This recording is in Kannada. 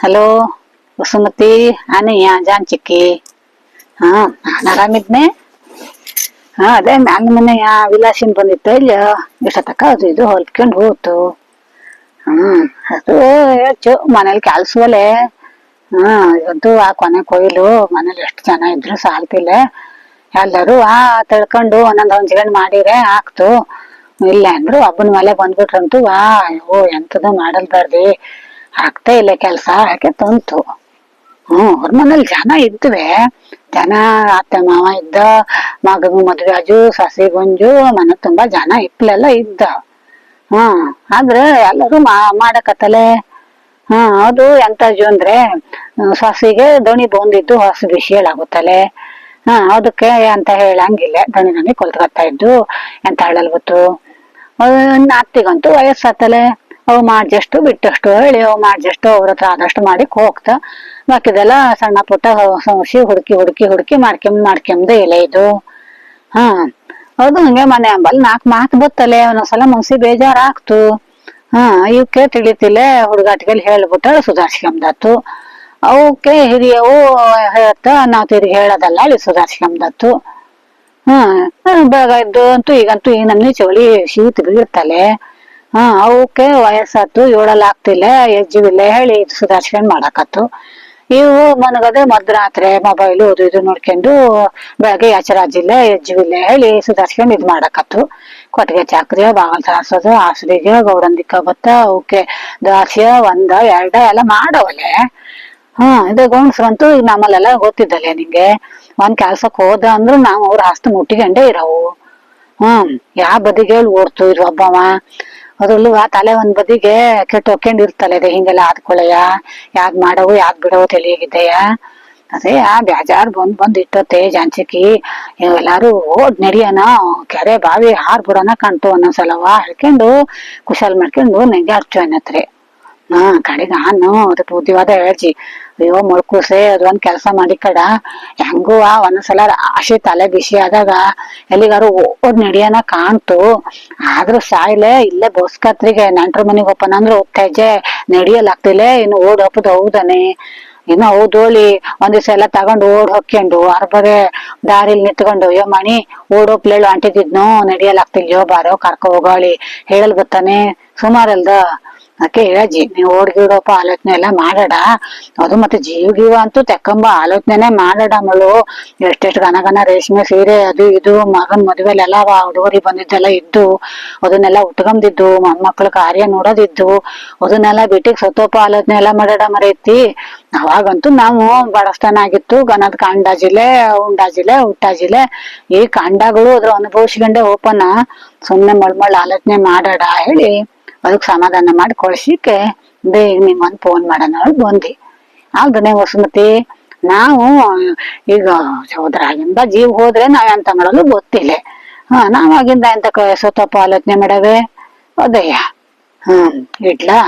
ಹಲೋ ವಸುಮತಿ, ಅನಿಯ ಜಾನ್ಚಿಕ್ಕಿ. ಹಾ, ನಾನು ಆರಾಮಿದ್ನೆ. ಅದೇ ನನ್ನ ಮನೆಯ ವಿಲಾಸಿನ್ ಬಂದಿತ್ತು ಇಲ್ಲ ಇಷ್ಟತಕ್ಕ ಅದು ಇದು ಹೊಲ್ಕೊಂಡು ಹೋತು. ಅದು ಹೆಚ್ಚು ಮನೇಲಿ ಕೆಲ್ಸವಲೆ. ಇವತ್ತು ಆ ಕೊನೆ ಕೊಯ್ಲು ಮನೇಲಿ ಎಷ್ಟು ಜನ ಇದ್ರು ಸಾಲ್ತಿಲ್ಲ. ಎಲ್ಲರೂ ತಿಳ್ಕೊಂಡು ಒಂದೊಂದ್ ಹಂಚ್ಕೊಂಡ್ ಮಾಡಿದ್ರೆ ಆಗ್ತು. ಇಲ್ಲ ಅಂದ್ರು ಹಬ್ಬನ ಮೇಲೆ ಬಂದ್ಬಿಟ್ರಂತೂ ಅಯ್ಯೋ ಎಂತದು ಮಾಡಲ್ಬಾರ್ದಿ, ಆಗ್ತಾ ಇಲ್ಲ ಕೆಲ್ಸ ಯಾಕೆ ತಂತು. ಅವ್ರ ಮನೇಲಿ ಜನ ಇದ್ವೆ. ಜನ ಅತ್ತೆ ಮಾವ ಇದ್ದ, ಮಗನ ಮದ್ವೆ ಆಜು, ಸಸಿ ಗುಂಜು, ಮನೆ ತುಂಬಾ ಜನ ಇಪ್ಲೆಲ್ಲ ಇದ್ದ. ಆದ್ರೆ ಎಲ್ಲರೂ ಮಾಡಕತ್ತಲೆ. ಅದು ಎಂತಜು ಅಂದ್ರೆ ಸೊಸಿಗೆ ದಣಿ ಬಂದಿದ್ದು ಹೊಸ ಬಿಸಿ ಹೇಳಾಗುತ್ತಲೆ. ಅದಕ್ಕೆ ಅಂತ ಹೇಳಂಗಿಲ್ಲ, ದಣಿ ಕೊಲ್ತ್ಕೊತಾ ಇದ್ದು ಎಂತ ಹೇಳಲ್ ಗೊತ್ತು. ಅತ್ತಿಗಂತೂ ವಯಸ್ಸಾತಲೆ, ಅವು ಮಾಡ್ಜಷ್ಟು ಬಿಟ್ಟಷ್ಟು ಹೇಳಿ ಅವು ಮಾಡ್ಜಷ್ಟು ಅವ್ರ ಹತ್ರ ಆದಷ್ಟು ಮಾಡಿ ಹೋಗ್ತ. ಬಾಕಿದೆಲ್ಲ ಸಣ್ಣ ಪುಟ್ಟ ಸಮಸ್ಯೆ ಹುಡುಕಿ ಮಾಡ್ಕೊಂಬ ಇಲ್ಲ ಇದು. ಅದು ಹಂಗೆ ಮನೆ ಅಂಬಲ್ ನಾಲ್ಕು ಮಾತು ಬತ್ತಲೆ, ಒಂದೊಂದ್ಸಲ ಮನ್ಸಿ ಬೇಜಾರ್ ಆಗ್ತು. ಇವಕ್ಕೆ ತಿಳಿತಿಲ್ಲ, ಹುಡುಗಾಟಿಗೆಲ್ಲಿ ಹೇಳ್ಬಿಟ್ಟ ಸುಧಾರ್ಸ್ಕೊಂಬದತ್ತು. ಅವಕ್ಕೆ ಹಿರಿಯವು ಹೇಳ್ತ ನಾವ್ ತಿರ್ಗಿ ಹೇಳೋದಲ್ಲ ಅಲ್ಲಿ ಸುಧಾರ್ಸ್ಕೊಂಬದತ್ತು. ಬೆಳಗ ಇದ್ದು ಅಂತೂ ಈಗಂತೂ ಈ ನಮ್ನಿ ಚವಳಿ ಶೀತ ಬೀಳ್ತಲೆ. ಅವಕ್ಕೆ ವಯಸ್ಸಾತು, ಏಳಲ್ಲ ಆಗ್ತಿಲ್ಲ, ಎಜ್ಜಿವಿಲ್ಲ ಹೇಳಿ ಸುಧಾರ್ಸ್ಕೊಂಡ್ ಮಾಡಾಕತ್ತು. ಇವು ಮನಗದೆ ಮಧ್ಯರಾತ್ರಿ ಮೊಬೈಲು ಅದು ಇದು ನೋಡ್ಕೊಂಡು ಬೆಳಗ್ಗೆ ಎಚ್ಚರಾಜಿಲ್ಲ ಎಜ್ಜಿವಿಲ್ಲ ಹೇಳಿ ಸುಧಾರ್ಸ್ಕೊಂಡ್ ಇದ್ ಮಾಡಾಕತ್ತು. ಕೊಟ್ಟಿಗೆ ಚಾಕ್ರಿ, ಬಾಗಲ್ ಸಾರ್ಸೋದು, ಹಾಸಡಿಗೆ ಗೌಡಂದಿಕ್ಕ ಬತ್ತ, ಅವಕ್ಕೆ ದಾಸ್ಯ ಒಂದ ಎರಡ ಎಲ್ಲ ಮಾಡವಲೆ. ಇದು ಗೌಣ್ಸ್ರಂತೂ ಈಗ ನಮ್ಮಲ್ಲೆಲ್ಲ ಗೊತ್ತಿದ್ದಲೆ ನಿಂಗೆ. ಒಂದ್ ಕೆಲ್ಸಕ್ ಹೋದ ಅಂದ್ರು ನಾವ್ ಅವ್ರ ಆಸ್ತಿ ಮುಟ್ಟಿಗಂಡೆ ಇರವು. ಯಾವ ಬದಿಗೆ ಹೇಳಿ ಓಡ್ತು ಇರು ಒಬ್ಬವ. ಅದ್ರಲ್ಲೂ ತಲೆ ಒಂದ್ ಬದಿಗೆ ಕೆಟ್ಟು ಹೊಕ್ಕೊಂಡಿರ್ತಲೆ. ಅದೇ ಹಿಂಗೆಲ್ಲ ಆದ್ಕೊಳೆಯ ಯಾದ್ ಮಾಡವು ಯಾದ್ ಬಿಡವು ತಿಳಿಯಾಗಿದ್ದೆಯ. ಅದೇ ಬೇಜಾರ್ ಬಂದ್ ಇಟ್ಟತ್ತೆ ಜಾನ್ಚಿಕಿ. ಎಲ್ಲಾರು ಓಡ್ ನಡಿಯನ ಕೆರೆ ಬಾವಿ ಹಾರ್ ಬಿಡೋಣ ಕಾಣ್ತು ಅನ್ನೊಂದ್ಸಲವ ಹೇಳ್ಕೊಂಡು ಕುಶಲ್ ಮಾಡ್ಕೊಂಡು ನೆಂಗೆ ಹರ್ಚು ಅನ್ನತ್ರಿ. ಕಡೆಗ ನಾನು ಅದಕ್ಕೆ ಬುದ್ಧಿವಾದ ಹೇಳ್ಜಿ, ಅಯ್ಯೋ ಮೊಳ್ಕೂಸೆ ಅದು ಒಂದ್ ಕೆಲ್ಸ ಮಾಡಿ ಕಡ, ಹೆಂಗೂ ಒಂದೊಂದ್ಸಲ ರಾಶಿ ತಲೆ ಬಿಸಿ ಆದಾಗ ಎಲ್ಲಿಗಾರು ಓಡ್ ನಡಿಯನ ಕಾಣ್ತು. ಆದ್ರೂ ಸಾಯ್ಲೆ ಇಲ್ಲೇ ಬೋಸ್ಕತ್ರಿಗೆ ನೆಂಟ್ರ ಮನಿಗ್ ಒಪ್ಪನ ಅಂದ್ರೆ ಹೆಜ್ಜೆ ನಡಿಯಲ್ ಆಗ್ತಿಲ್ಲ. ಇನ್ನು ಓಡ್ ಹಪ್ಪದು ಹೌದನೆ. ಇನ್ನು ಹೌದೋಳಿ ಒಂದ್ ದಿವ್ಸ ಎಲ್ಲ ತಗೊಂಡು ಓಡ್ ಹೊಕ್ಕೊಂಡು ಅರ್ಬರೆ ದಾರಿಲ್ ನಿತ್ಕೊಂಡು ಅಯ್ಯೋ ಮಣಿ ಓಡೋಪ್ಲೇಳು ಅಂಟಿದ್ನೋ ನಡಿಯಲ್ ಆಗ್ತಿಲ್ಯೋ ಬಾರೋ ಕರ್ಕೊ ಹೋಗಾಳಿ ಹೇಳಲ್ ಗೊತ್ತಾನೆ. ಸುಮಾರಲ್ದ ಅದಕ್ಕೆ ಹೇಳಜ್ಜಿ, ನೀವು ಓಡ್ಗಿಡೋಪ ಆಲೋಚನೆ ಎಲ್ಲ ಮಾಡಡ. ಅದು ಮತ್ತೆ ಜೀವ ಅಂತೂ ತೆಕ್ಕಂಬ ಆಲೋಚನೆನೆ ಮಾಡಡ ಮಳು. ಎಷ್ಟೆಷ್ಟು ಗನಗನ ರೇಷ್ಮೆ ಸೀರೆ ಅದು ಇದು ಮಗನ್ ಮದ್ವೆಲೆಲ್ಲ ಹುಡುಗರಿ ಬಂದಿದ್ದೆಲ್ಲ ಇದ್ದು, ಅದನ್ನೆಲ್ಲ ಉಟ್ಕೊಂಬಿದ್ದು ಮೊಮ್ಮಕ್ಳ ಕಾರ್ಯ ನೋಡೋದಿದ್ದು, ಅದನ್ನೆಲ್ಲ ಬಿಟ್ಟಿಗೆ ಸತ್ತೋಪ ಆಲೋಚನೆ ಎಲ್ಲ ಮಾಡಡ ಮರೈತಿ. ಅವಾಗಂತೂ ನಾವು ಬಡಸ್ತಾನ ಆಗಿತ್ತು, ಗನದ ಕಾಂಡಾಜಿಲೆ ಉಂಡಾಜಿಲೆ ಹುಟ್ಟಾಜಿಲೆ. ಈ ಕಾಂಡಗಳು ಅದ್ರ ಅನುಭವಿಸ್ಕೊಂಡೆ ಓಪನ. ಸುಮ್ನೆ ಮಳ್ಮಳ್ ಆಲೋಚನೆ ಮಾಡಡ ಹೇಳಿ ಅದಕ್ ಸಮಾಧಾನ ಮಾಡಿ ಕಳ್ಸಿಕೆ ಬೇಗ ನಿಂಗೊಂದ್ ಫೋನ್ ಮಾಡೋಣ ಬಂದಿ. ಆಲ್ದನೆ ವಸುಮತಿ, ನಾವು ಈಗ ಹೋದ್ರಾಗಿಂದ ಜೀವ ಹೋದ್ರೆ ನಾವ್ ಎಂತ ಮಾಡಲು ಗೊತ್ತಿಲ್ಲ. ನಾವಾಗಿಂದ ಎಂತ ಸೊತ್ತಪ್ಪ ಆಲೋಚನೆ ಮಾಡವೆ. ಅದೇಯ ಇಡ್ಲಾ.